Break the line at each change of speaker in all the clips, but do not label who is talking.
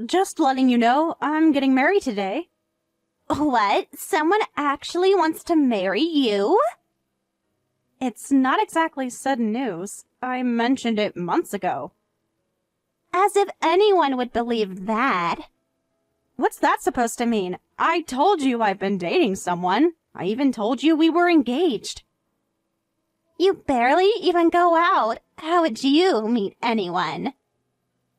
Just letting you know, I'm getting married today.
What? Someone actually wants to marry you?
It's not exactly sudden news. I mentioned it months ago.
As if anyone would believe that.
What's that supposed to mean? I told you I've been dating someone. I even told you we were engaged.
You barely even go out. How would you meet anyone?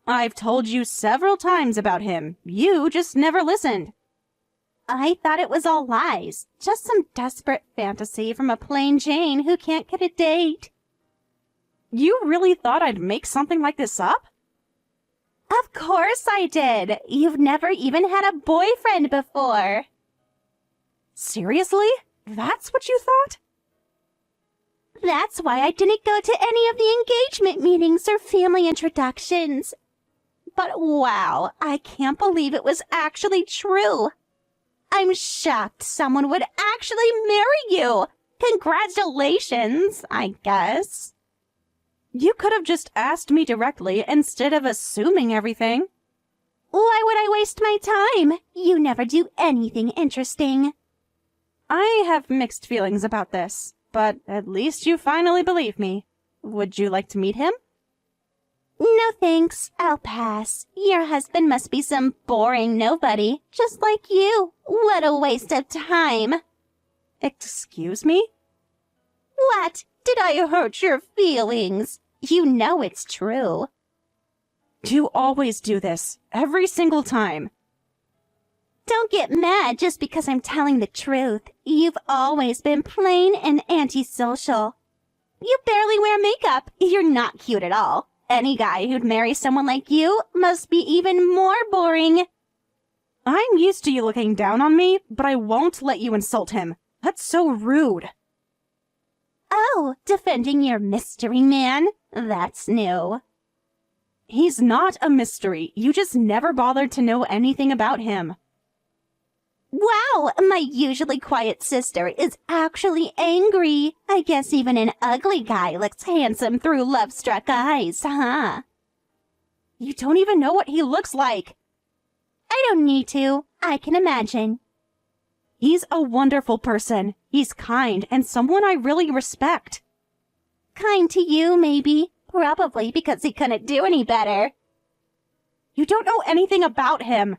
I've told you several times about him. You just never listened.
I thought it was all lies. Just some desperate fantasy from a plain Jane who can't get a date.
You really thought I'd make something like this up?
Of course I did. You've never even had a boyfriend before.
Seriously? That's what you thought?
That's why I didn't go to any of the engagement meetings or family introductions. But wow, I can't believe it was actually true. I'm shocked someone would actually marry you. Congratulations, I guess.
You could have just asked me directly instead of assuming everything.
Why would I waste my time? You never do anything interesting.
I have mixed feelings about this, but at least you finally believe me. Would you like to meet him?
No thanks, I'll pass. Your husband must be some boring nobody, just like you. What a waste of time.
Excuse me?
What? Did I hurt your feelings? You know it's true.
You always do this, every single time.
Don't get mad just because I'm telling the truth. You've always been plain and antisocial. You barely wear makeup. You're not cute at all. Any guy who'd marry someone like you must be even more boring.
I'm used to you looking down on me, but I won't let you insult him. That's so rude.
Oh, defending your mystery man? That's new.
He's not a mystery. You just never bothered to know anything about him.
Wow, my usually quiet sister is actually angry. I guess even an ugly guy looks handsome through love-struck eyes, huh?
You don't even know what he looks like.
I don't need to. I can imagine.
He's a wonderful person. He's kind and someone I really respect.
Kind to you, maybe. Probably because he couldn't do any better.
You don't know anything about him.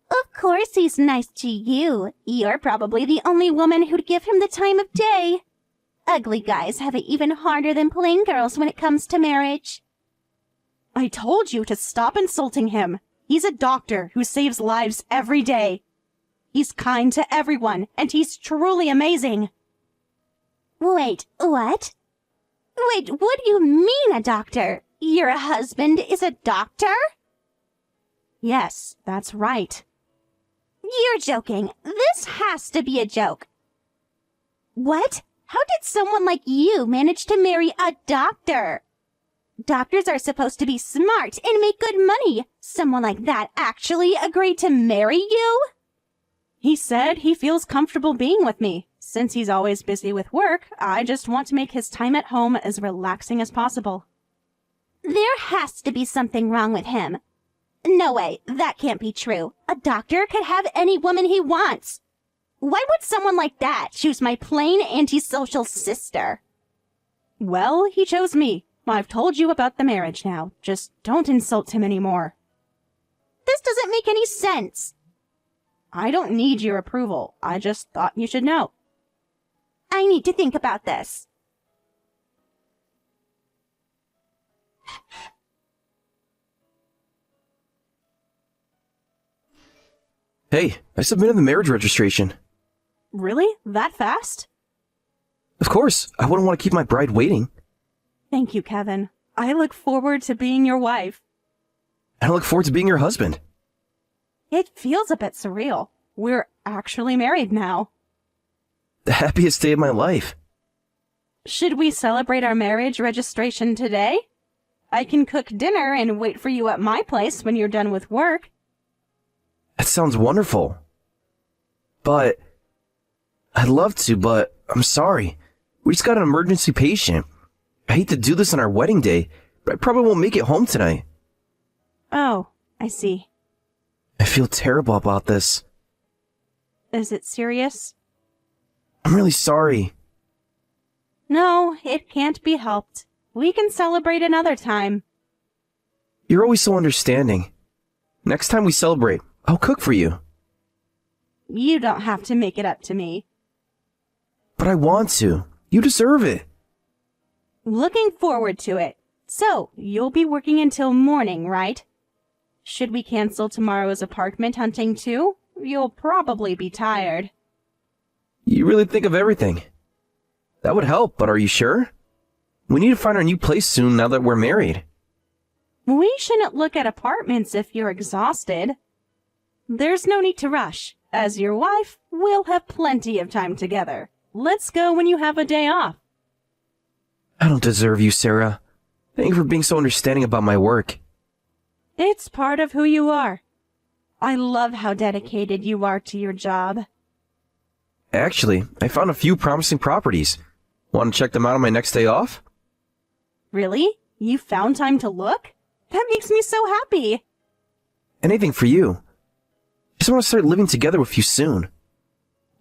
Of course he's nice to you. You're probably the only woman who'd give him the time of day. Ugly guys have it even harder than plain girls when it comes to marriage.
I told you to stop insulting him. He's a doctor who saves lives every day. He's kind to everyone, and he's truly amazing.
Wait, what? Wait, what do you mean a doctor? Your husband is a doctor?
Yes, that's right.
You're joking. This has to be a joke. What? How did someone like you manage to marry a doctor? Doctors are supposed to be smart and make good money. Someone like that actually agreed to marry you?
He said he feels comfortable being with me. Since he's always busy with work, I just want to make his time at home as relaxing as possible.
There has to be something wrong with him. No way, that can't be true. A doctor could have any woman he wants. Why would someone like that choose my plain antisocial sister?
Well, he chose me. I've told you about the marriage now. Just don't insult him anymore.
This doesn't make any sense.
I don't need your approval. I just thought you should know.
I need to think about this.
Hey, I submitted the marriage registration.
Really? That fast?
Of course, I wouldn't want to keep my bride waiting.
Thank you, Kevin. I look forward to being your wife.
And I look forward to being your husband.
It feels a bit surreal. We're actually married now.
The happiest day of my life.
Should we celebrate our marriage registration today? I can cook dinner and wait for you at my place when you're done with work.
That sounds wonderful. But I'd love to, but I'm sorry. We just got an emergency patient. I hate to do this on our wedding day, but I probably won't make it home tonight.
Oh, I see.
I feel terrible about this.
Is it serious?
I'm really sorry.
No, it can't be helped. We can celebrate another time.
You're always so understanding. Next time we celebrate, I'll cook for you.
You don't have to make it up to me.
But I want to. You deserve it.
Looking forward to it. So, you'll be working until morning, right? Should we cancel tomorrow's apartment hunting too? You'll probably be tired.
You really think of everything. That would help, but are you sure? We need to find our new place soon now that we're married.
We shouldn't look at apartments if you're exhausted. There's no need to rush. As your wife, we'll have plenty of time together. Let's go when you have a day off.
I don't deserve you, Sarah. Thank you for being so understanding about my work.
It's part of who you are. I love how dedicated you are to your job.
Actually, I found a few promising properties. Want to check them out on my next day off?
Really? You found time to look? That makes me so happy.
Anything for you. Just want to start living together with you soon.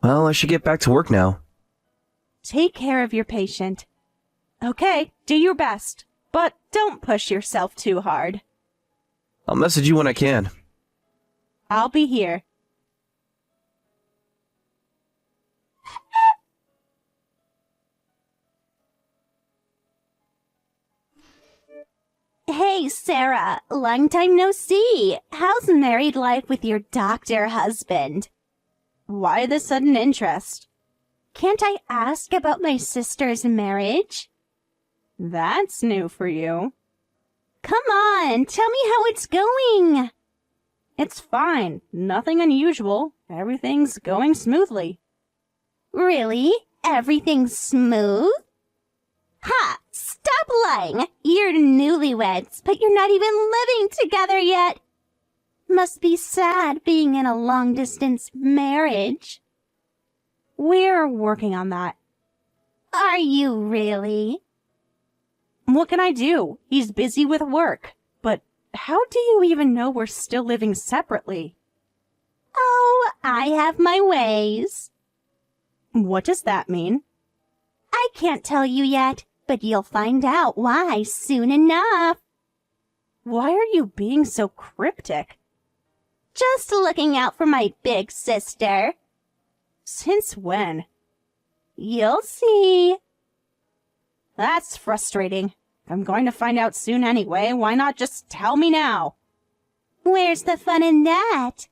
Well, I should get back to work now.
Take care of your patient. Okay, do your best, but don't push yourself too hard.
I'll message you when I can.
I'll be here.
Hey, Sarah. Long time no see. How's married life with your doctor husband?
Why the sudden interest?
Can't I ask about my sister's marriage?
That's new for you.
Come on, tell me how it's going.
It's fine. Nothing unusual. Everything's going smoothly.
Really? Everything's smooth? Ha! Stop lying! You're newlyweds, but you're not even living together yet. Must be sad being in a long-distance marriage.
We're working on that.
Are you really?
What can I do? He's busy with work. But how do you even know we're still living separately?
Oh, I have my ways.
What does that mean?
I can't tell you yet, but you'll find out why soon enough.
Why are you being so cryptic?
Just looking out for my big sister.
Since when?
You'll see.
That's frustrating. If I'm going to find out soon anyway, why not just tell me now?
Where's the fun in that?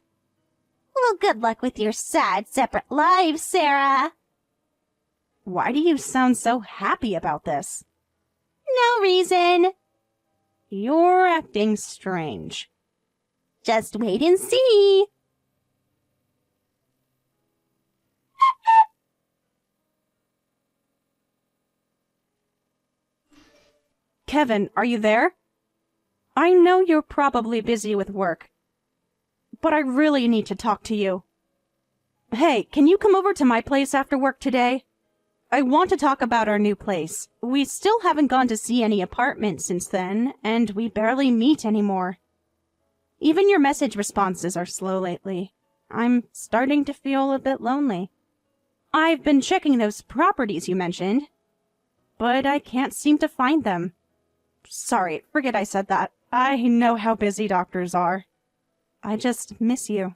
Well, good luck with your sad, separate lives, Sarah.
Why do you sound so happy about this?
No reason.
You're acting strange.
Just wait and see.
Kevin, are you there? I know you're probably busy with work, but I really need to talk to you. Hey, can you come over to my place after work today? I want to talk about our new place. We still haven't gone to see any apartments since then, and we barely meet anymore. Even your message responses are slow lately. I'm starting to feel a bit lonely. I've been checking those properties you mentioned, but I can't seem to find them. Sorry, forget I said that. I know how busy doctors are. I just miss you.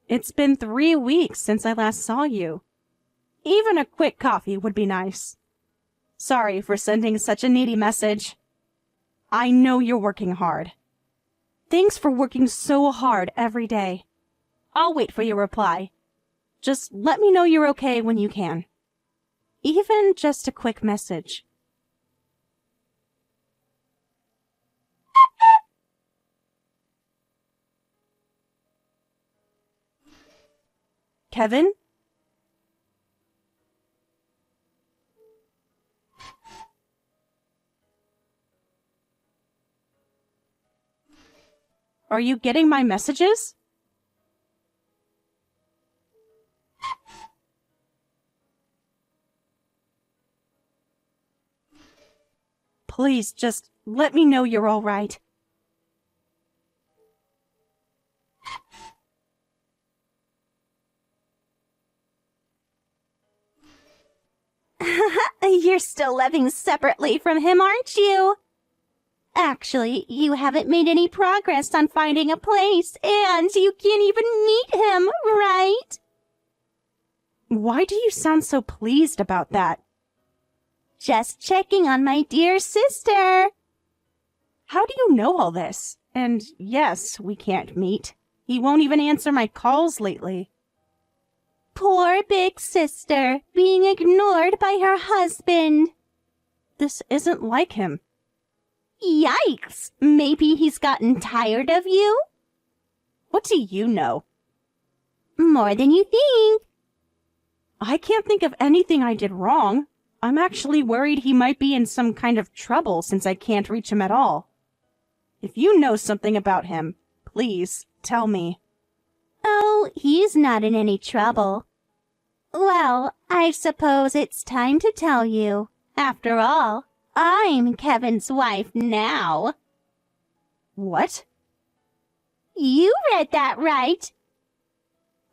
It's been 3 weeks since I last saw you. Even a quick coffee would be nice. Sorry for sending such a needy message. I know you're working hard. Thanks for working so hard every day. I'll wait for your reply. Just let me know you're okay when you can. Even just a quick message. Kevin? Are you getting my messages? Please, just let me know you're all right.
You're still living separately from him, aren't you? Actually, you haven't made any progress on finding a place, and you can't even meet him, right?
Why do you sound so pleased about that?
Just checking on my dear sister.
How do you know all this? And yes, we can't meet. He won't even answer my calls lately.
Poor big sister, being ignored by her husband.
This isn't like him.
Yikes! Maybe he's gotten tired of you?
What do you know?
More than you think.
I can't think of anything I did wrong. I'm actually worried he might be in some kind of trouble since I can't reach him at all. If you know something about him, please tell me.
Oh, he's not in any trouble. Well, I suppose it's time to tell you. After all, I'm Kevin's wife now.
What?
You read that right.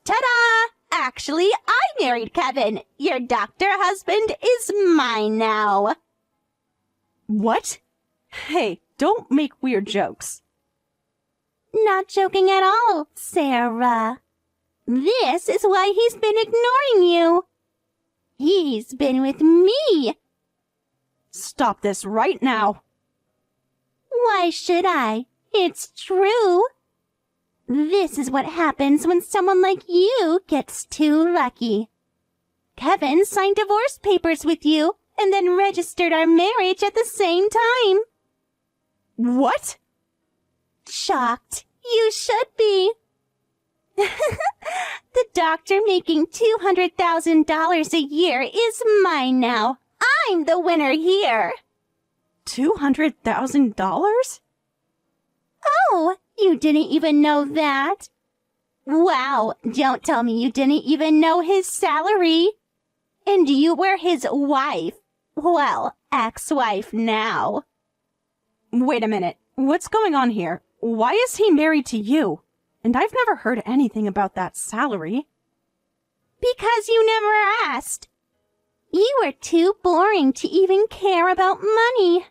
Ta-da! Actually, I married Kevin. Your doctor husband is mine now.
What? Hey, don't make weird jokes.
Not joking at all, Sarah. This is why he's been ignoring you. He's been with me.
Stop this right now.
Why should I? It's true. This is what happens when someone like you gets too lucky. Kevin signed divorce papers with you and then registered our marriage at the same time.
What?
Shocked. You should be. The doctor making $200,000 a year is mine now. I'm the winner here.
$200,000?
Oh, you didn't even know that? Wow, don't tell me you didn't even know his salary. And you were his wife. Well, ex-wife now.
Wait a minute. What's going on here? Why is he married to you? And I've never heard anything about that salary.
Because you never asked. You were too boring to even care about money.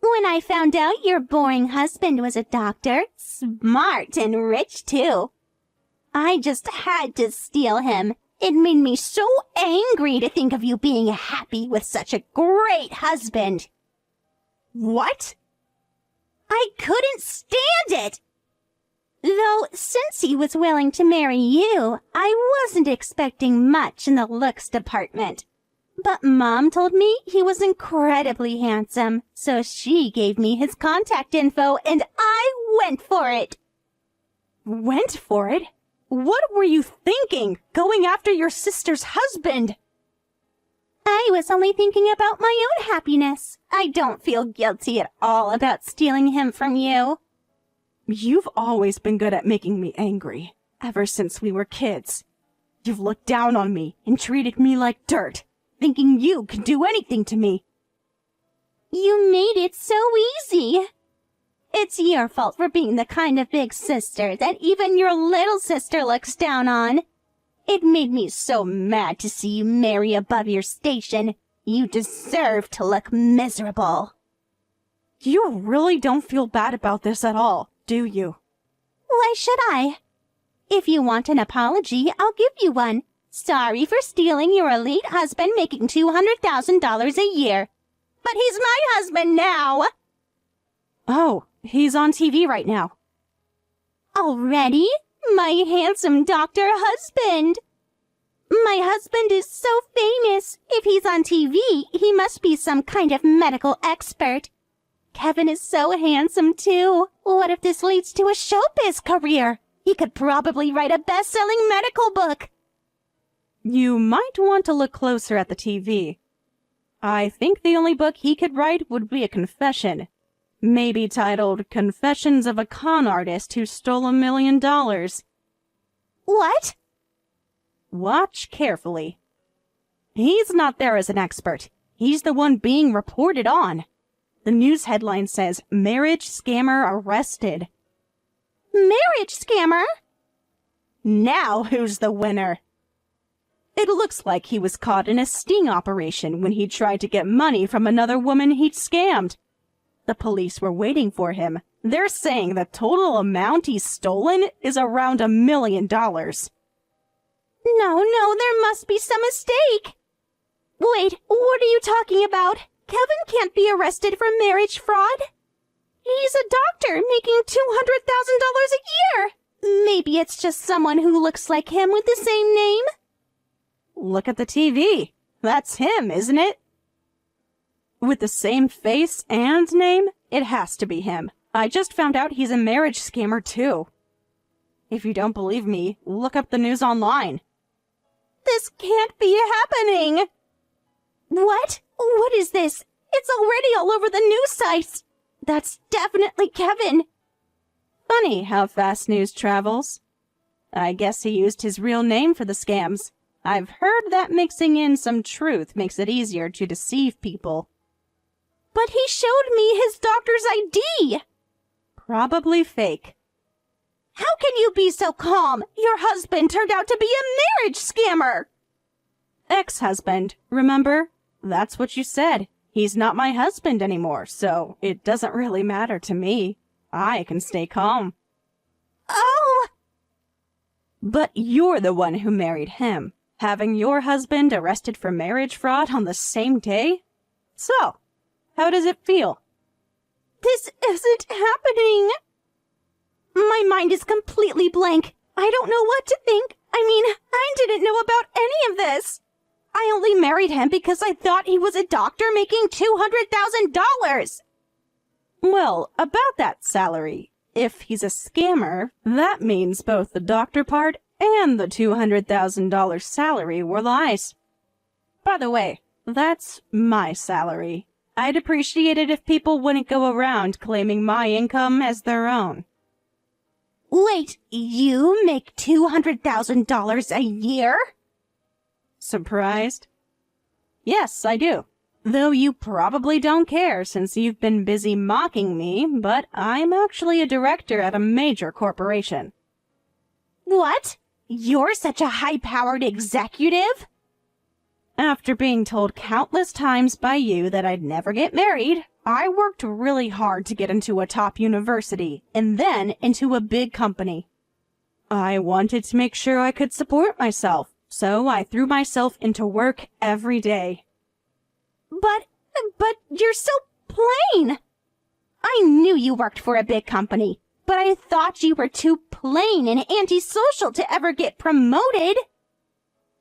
When I found out your boring husband was a doctor, smart and rich too, I just had to steal him. It made me so angry to think of you being happy with such a great husband.
What?
I couldn't stand it! Though, since he was willing to marry you, I wasn't expecting much in the looks department. But Mom told me he was incredibly handsome, so she gave me his contact info and I went for it.
Went for it? What were you thinking, going after your sister's husband?
I was only thinking about my own happiness. I don't feel guilty at all about stealing him from you.
You've always been good at making me angry, ever since we were kids. You've looked down on me and treated me like dirt, thinking you could do anything to me.
You made it so easy. It's your fault for being the kind of big sister that even your little sister looks down on. It made me so mad to see you marry above your station. You deserve to look miserable.
You really don't feel bad about this at all, do you?
Why should I? If you want an apology, I'll give you one. Sorry for stealing your elite husband making $200,000 a year. But he's my husband now.
Oh, he's on TV right now.
Already? My handsome doctor husband. My husband is so famous. If he's on TV, he must be some kind of medical expert. Kevin is so handsome, too. What if this leads to a showbiz career? He could probably write a best-selling medical book.
You might want to look closer at the TV. I think the only book he could write would be a confession. Maybe titled Confessions of a Con Artist Who Stole $1 Million.
What?
Watch carefully. He's not there as an expert. He's the one being reported on. The news headline says, Marriage Scammer Arrested.
Marriage scammer?
Now who's the winner? It looks like he was caught in a sting operation when he tried to get money from another woman he'd scammed. The police were waiting for him. They're saying the total amount he's stolen is around $1 million.
No, there must be some mistake. Wait, what are you talking about? Kevin can't be arrested for marriage fraud. He's a doctor making $200,000 a year. Maybe it's just someone who looks like him with the same name.
Look at the TV. That's him, isn't it? With the same face and name, it has to be him. I just found out he's a marriage scammer too. If you don't believe me, look up the news online.
This can't be happening. What? What is this? It's already all over the news sites. That's definitely Kevin.
Funny how fast news travels. I guess he used his real name for the scams. I've heard that mixing in some truth makes it easier to deceive people.
But he showed me his doctor's ID.
Probably fake.
How can you be so calm? Your husband turned out to be a marriage scammer.
Ex-husband, remember? That's what you said. He's not my husband anymore, so it doesn't really matter to me. I can stay calm.
Oh!
But you're the one who married him, having your husband arrested for marriage fraud on the same day? So, how does it feel?
This isn't happening. My mind is completely blank. I don't know what to think. I didn't know about any of this. I only married him because I thought he was a doctor making $200,000.
Well, about that salary, if he's a scammer, that means both the doctor part and the $200,000 salary were lies. By the way, that's my salary. I'd appreciate it if people wouldn't go around claiming my income as their own.
Wait, you make $200,000 a year?
Surprised? Yes, I do. Though you probably don't care since you've been busy mocking me, but I'm actually a director at a major corporation.
What? You're such a high-powered executive?
After being told countless times by you that I'd never get married, I worked really hard to get into a top university and then into a big company. I wanted to make sure I could support myself, so I threw myself into work every day.
But you're so plain. I knew you worked for a big company, but I thought you were too plain and antisocial to ever get promoted.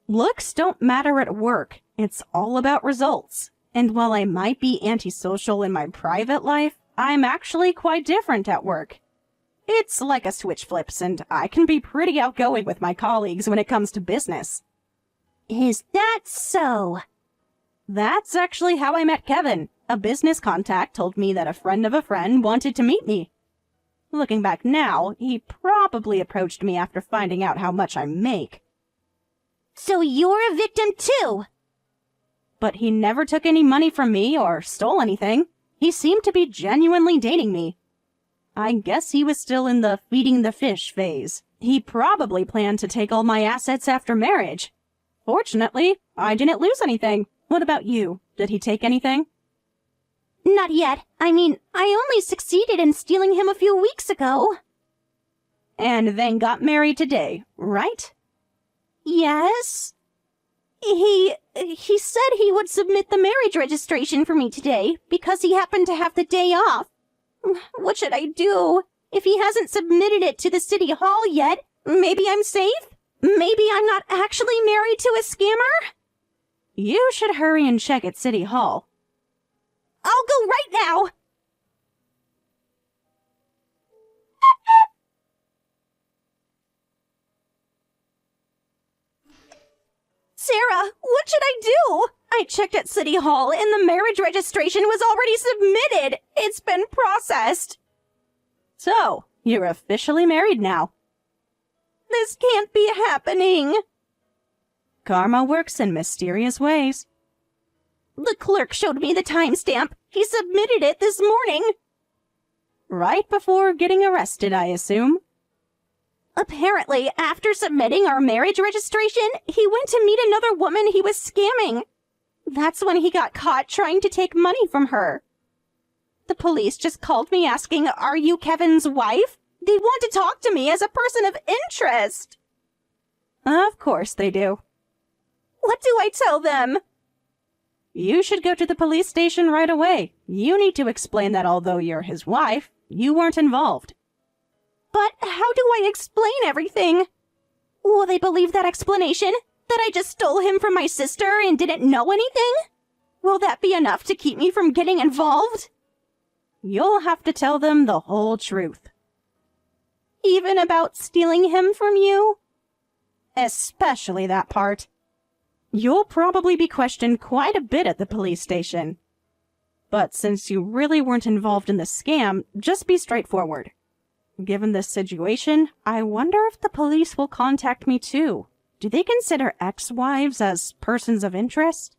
Looks don't matter at work. It's all about results. And while I might be antisocial in my private life, I'm actually quite different at work. It's like a switch flips, and I can be pretty outgoing with my colleagues when it comes to business.
Is that so?
That's actually how I met Kevin. A business contact told me that a friend of a friend wanted to meet me. Looking back now, he probably approached me after finding out how much I make.
So you're a victim too?
But he never took any money from me or stole anything. He seemed to be genuinely dating me. I guess he was still in the feeding the fish phase. He probably planned to take all my assets after marriage. Fortunately, I didn't lose anything. What about you? Did he take anything?
Not yet. I only succeeded in stealing him a few weeks ago.
And then got married today, right?
Yes. He said he would submit the marriage registration for me today because he happened to have the day off. What should I do? If he hasn't submitted it to the city hall yet, maybe I'm safe? Maybe I'm not actually married to a scammer?
You should hurry and check at City Hall.
I'll go right now! Sarah, what should I do? I checked at City Hall and the marriage registration was already submitted. It's been processed.
So, you're officially married now.
This can't be happening.
Karma works in mysterious ways.
The clerk showed me the timestamp. He submitted it this morning.
Right before getting arrested, I assume.
Apparently, after submitting our marriage registration, he went to meet another woman he was scamming. That's when he got caught trying to take money from her. The police just called me asking, "Are you Kevin's wife?" They want to talk to me as a person of interest.
Of course they do.
What do I tell them?
You should go to the police station right away. You need to explain that although you're his wife, you weren't involved.
But how do I explain everything? Will they believe that explanation? That I just stole him from my sister and didn't know anything? Will that be enough to keep me from getting involved?
You'll have to tell them the whole truth.
Even about stealing him from you?
Especially that part. You'll probably be questioned quite a bit at the police station. But since you really weren't involved in the scam, just be straightforward. Given this situation, I wonder if the police will contact me too. Do they consider ex-wives as persons of interest?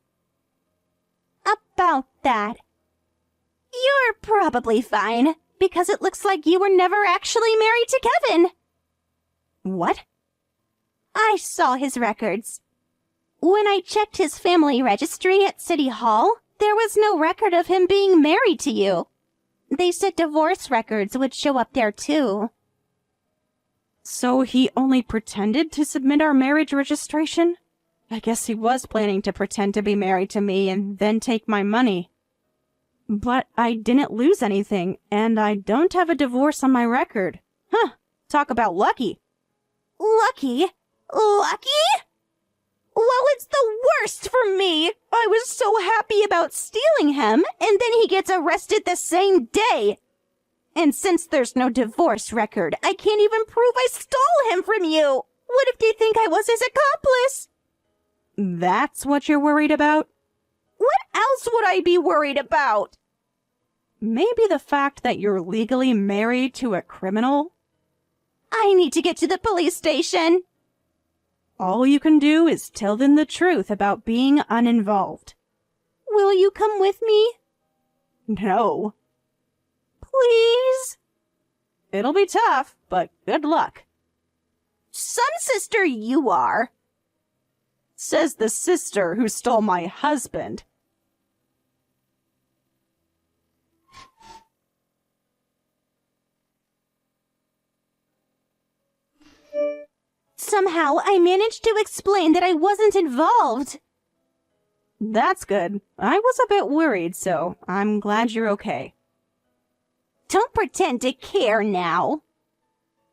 About that. You're probably fine, because it looks like you were never actually married to Kevin.
What?
I saw his records. When I checked his family registry at City Hall, there was no record of him being married to you. They said divorce records would show up there too.
So he only pretended to submit our marriage registration? I guess he was planning to pretend to be married to me and then take my money. But I didn't lose anything, and I don't have a divorce on my record. Huh, talk about lucky.
Lucky? Lucky? Well, it's the worst for me. I was so happy about stealing him, and then he gets arrested the same day. And since there's no divorce record, I can't even prove I stole him from you. What if they think I was his accomplice?
That's what you're worried about?
What else would I be worried about?
Maybe the fact that you're legally married to a criminal?
I need to get to the police station.
All you can do is tell them the truth about being uninvolved.
Will you come with me?
No.
Please?
It'll be tough, but good luck.
Some sister you are.
Says the sister who stole my husband.
Somehow, I managed to explain that I wasn't involved.
That's good. I was a bit worried, so I'm glad you're okay.
Don't pretend to care now.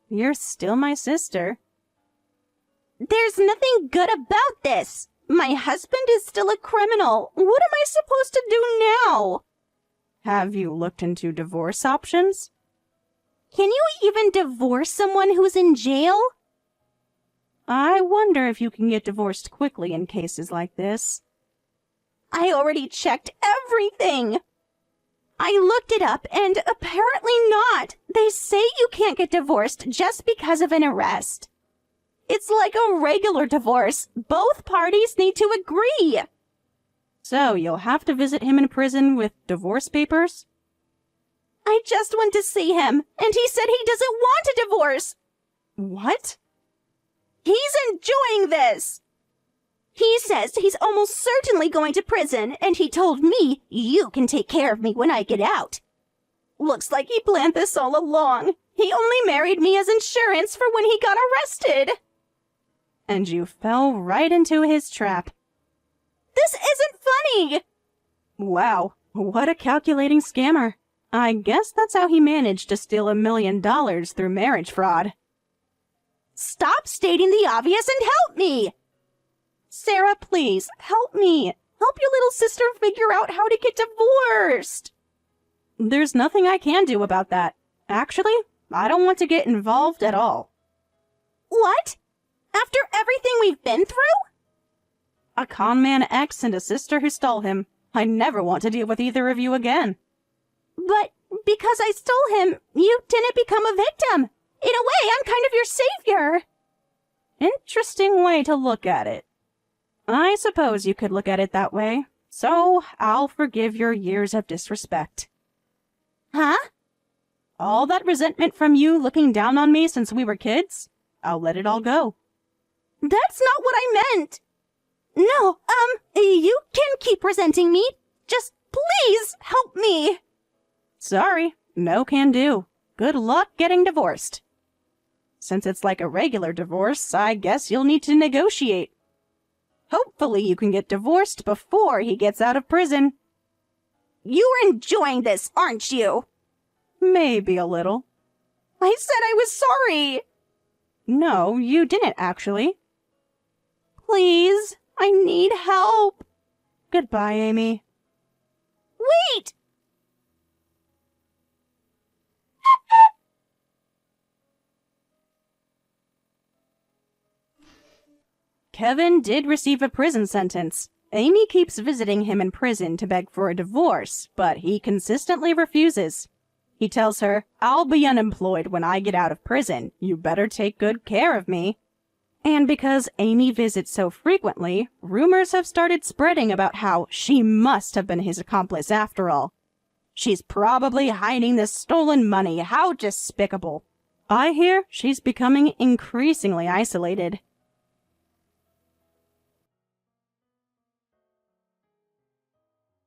You're still my sister.
There's nothing good about this. My husband is still a criminal. What am I supposed to do now?
Have you looked into divorce options?
Can you even divorce someone who's in jail?
I wonder if you can get divorced quickly in cases like this.
I already checked everything. I looked it up, and apparently not. They say you can't get divorced just because of an arrest. It's like a regular divorce. Both parties need to agree.
So you'll have to visit him in prison with divorce papers?
I just went to see him, and he said he doesn't want a divorce.
What?
He's enjoying this. He says he's almost certainly going to prison, and he told me, "You can take care of me when I get out." Looks like he planned this all along. He only married me as insurance for when he got arrested.
And you fell right into his trap.
This isn't funny!
Wow, what a calculating scammer. I guess that's how he managed to steal $1 million through marriage fraud.
Stop stating the obvious and help me!
Sarah, please, help me.
Help your little sister figure out how to get divorced.
There's nothing I can do about that. Actually, I don't want to get involved at all.
What? After everything we've been through?
A con man ex and a sister who stole him. I never want to deal with either of you again.
But because I stole him, you didn't become a victim. In a way, I'm kind of your savior.
Interesting way to look at it. I suppose you could look at it that way. So, I'll forgive your years of disrespect.
Huh?
All that resentment from you looking down on me since we were kids? I'll let it all go.
That's not what I meant. No, you can keep resenting me. Just please help me.
Sorry, no can do. Good luck getting divorced. Since it's like a regular divorce, I guess you'll need to negotiate. Hopefully you can get divorced before he gets out of prison.
You're enjoying this, aren't you?
Maybe a little.
I said I was sorry.
No, you didn't actually.
Please, I need help.
Goodbye, Amy.
Wait!
Kevin did receive a prison sentence. Amy keeps visiting him in prison to beg for a divorce, but he consistently refuses. He tells her, "I'll be unemployed when I get out of prison. You better take good care of me." And because Amy visits so frequently, rumors have started spreading about how she must have been his accomplice after all. She's probably hiding the stolen money. How despicable. I hear she's becoming increasingly isolated.